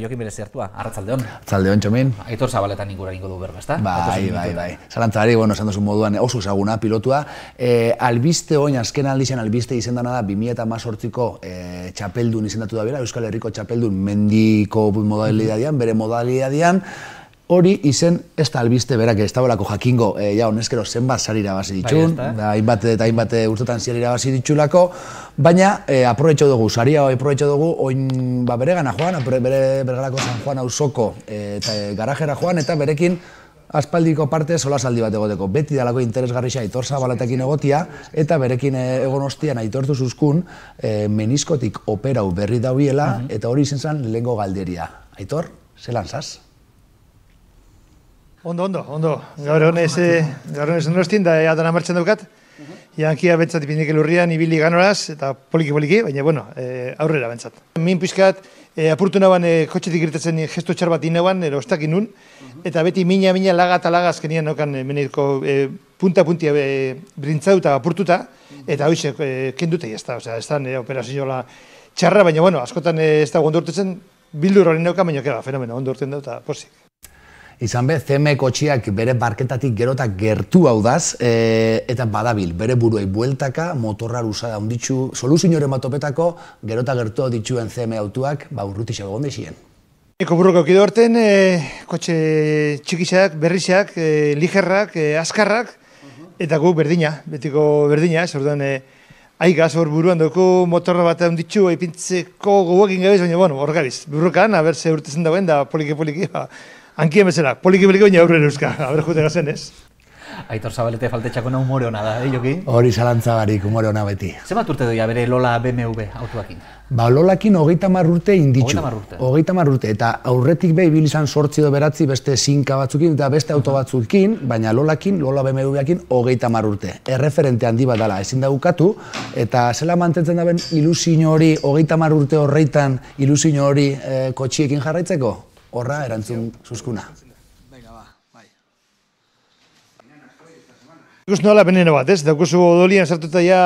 Jokin berezi hartua, arratsaldeon. Arratsaldeon, Txomin. Aitor Zabaletan ingura egingo du berba, ezta? Bai. Zalantzari, esan duzun moduan oso ezaguna pilotua. Albiste oin, azken aldizien albiste izendana da 2018ko txapeldun izendatu da bera, Euskal Herriko txapeldun mendiko modalidadian, bere modalidadian. Hori izen ez da albiste berak ez dagoelako jakingo, honezkero zenbat sari irabazi ditxun, hainbat eta hainbat urtetan sari irabazi ditxulako, baina aprobetxo dugu, saria aprobetxo dugu, oin bere gana joan, bere bergarako San Juan auzoko eta garajera joan, eta berekin aspaldiko parte solasaldi bat egoteko. Beti dalako interesgarrixa Aitor Zabaletekin egotia, eta berekin egon ostian aitortu zuzkun meniskotik operau berri dauiela, eta hori izen zen lehengo galderia. Aitor, zelan zaz? Ondo. Gaur honez nostien da adana martxan daukat. Jankia bentsat ipindik elurrian ibili ganoraz, eta poliki, baina, aurrera bentsat. Min pixkat, apurtu nagoan kotxetik irtetzen gesto txar bat inauan, ostak inun, eta beti mina laga eta laga azkenian naukan meniko punta-puntia brintzau eta apurtuta, eta hoxe kenduta ez da, ez da operazioa txarra, baina, askotan ez da gondortetzen, bildur hori naukan, baina, fenomeno, ondorten da eta posik. Izan be, CM kotxiak bere barketatik gerotak gertu hau daz, eta badabil, bere buruei bueltaka, motorra lusada onditxu, soluzioren batopetako, gerota gertu dituen CM autuak, urrutixak egon deixien. Eko burroko kido horten, kotxe txikixak, berrixak, ligerrak, azkarrak, eta gu berdina, betiko berdina, ez orduan, aigaz hor buruan dugu motorra bat onditxu, ipintzeko goguekin gabiz, baina, hor gabiz, burrukan, aber ze urtezen dagoen, da poliki, hankien bezala, poliki baina aurrera euska, aber jute gazen ez. Aitor Zabalete faltetxako humore hona da, Joki? Hori zalantzabarik, humore hona beti. Zenbat urte doia bere Lola BMW autuakin? Lolakin 30 urte inditxu. 30 urte, eta aurretik behi bilizan 8 edo beratzi beste zinka batzukin eta beste auto batzukin, baina Lola BMW-akin 30 urte. Erreferente handi bat dela, ezin da ukatu, eta zela mantentzen daben ilusio hori, 30 urte horreitan ilusio hori kotxiekin jarraitzeko? Horra, erantzun zuzkuna. Ikus nola beneno bat, ez? Daukuzu odolian sartuta ja,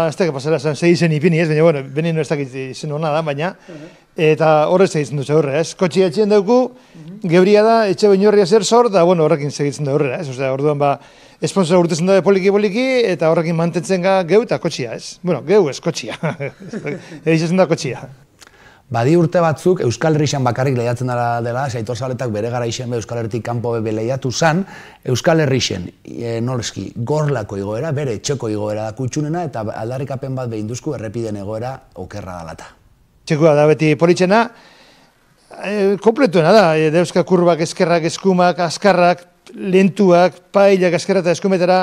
ez da, pasara, zei izen ipini, ez? Baina, beneno ez dakit izen hona da, baina, eta horrez segitzen dut horre, ez? Kotxia etxien dauku, gebria da, etxe baino horria zer zor, da, horrekin segitzen da horrela, ez? Osea, orduan, esponsora urtezen da poliki, eta horrekin mantentzen ga geu eta kotxia, ez? Geu ez, kotxia. Eizazen da kotxia. Badi urte batzuk Euskal Herrixan bakarrik lehiatzen dela, Aitor Zabaletak bere gara isen Euskal Herritik kanpo bebe lehiatu zan, Euskal Herrixen, noleski, gorlako igoera, bere etxeko igoera da kutxunena, eta aldarrikapen bat behinduzku errepiden egoera okerra dalata. Txekoa da beti politxena, kompletuena da, dauzka kurbak, eskerrak, eskumak, askarrak, lentuak, pailak, askarra eta eskumetara,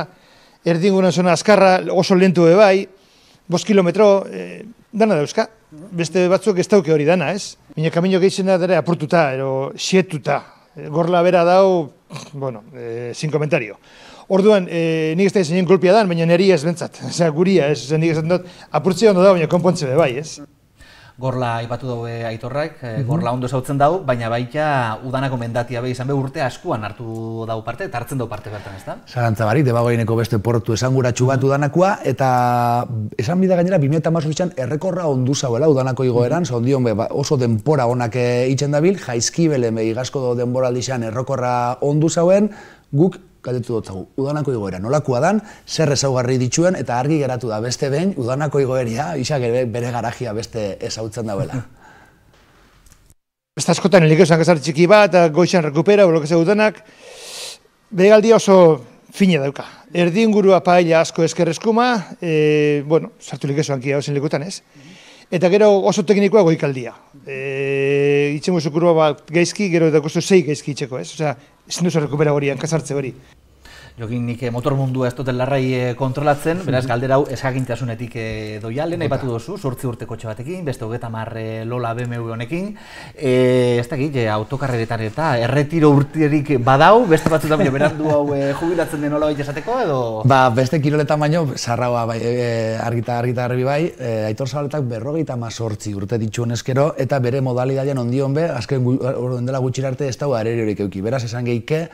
erdingunan zona askarra, oso lentu bai, 5 kilometro, dana dauzka. Beste batzuk ez dauke hori dana, ez? Baina kamino gehitzena dara apurtuta, xietuta. Gorla bera dau, sin komentario. Orduan, nik ez da izanien golpia dan, baina niri ez bentsat. Guria, ez? Nik ez dut, apurtzea ondo da, baina konpontze be bai, ez? Gorla aipatu daue Aitorrak, gorla ondo zautzen dau, baina baita udanako mendatia izan be urte askuan hartu dau parte, eta hartzen dau parte bertan, ez da? Zalantzabarik, debagoineko beste portu esanguratsu bat udanakoa, eta esan bida gainera 2018an errekorra ondu zauela udanako igoeran, ondion oso denpora onak itzen dabil, jaizkibelen igazko denboraldizan errekorra ondu zauen, guk galdetu dutzagu, udanako igoera nolakoa dan, zer ezaugarri dituen, eta argi geratu da beste behin, udanako igoeria, isak bere garajia beste ezautzen dauela. Beste askotan helikeu zankazar txiki bat, goizan rekupera, blokezea udanak, begaldia oso fine dauka. Erdi ingurua paella asko esker eskuma, sartu helikeu zankia hausen lekutan ez, eta gero oso teknikoa goikaldia. Itzen guzu kurba gaizki, gero eta guzu 6 gaizki itxeko ez, osea, ezin duzu rekupera hori, hankasartze hori. Jokin nik motor mundua ez duten larrai kontrolatzen, beraz galdera hau ezagintasunetik doia, lehen aipatu dozu, 8 urte kotxe batekin, beste 30 Lola BMW honekin, ez dakit, autokarreretan eta erretiro urterik badau, beste batzutan baino berandu hau jubilatzen den nolabait esateko edo? Beste kiroletan baino, sarraua argita garbi bai, Aitor Zabaletak 58 urte dituen eskero, eta bere modalidadian ondion be, azken dela gutxira arte ez dago areriorik euki. Beraz, esan gehike,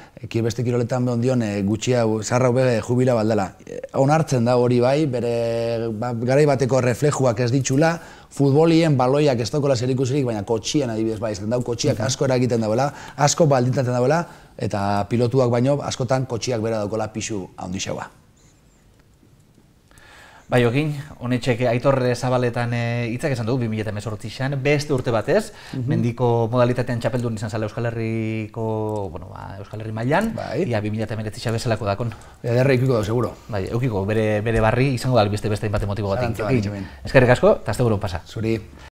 beste kiroletan be ondion gutxi kotxia zarra bege jubila baldela. Onartzen da hori bai, bere garai bateko reflejuak ez ditxula, futbolien baloiak ez daukola zerikusirik, baina kotxian adibidez bai, izan dau, kotxiak asko eragiten dauela, asko baldintatzen dauela, eta pilotuak baino askotan kotxiak bera daukola pixu handixagoa. Bai, Jokin, honetxek Aitor Zabaletan hitzak esan dugu 2018an, beste urte batez, mendiko modalitatean txapeldun izan zala Euskal Herriko, bueno, Euskal Herri mailan, ia 2019 bezalako dakon. Ederra ikiko da, seguro. Bai, eukiko, bere barri izango da beste hainbat motibo batik. Eskerrik asko, eta azte pasa. Zuri.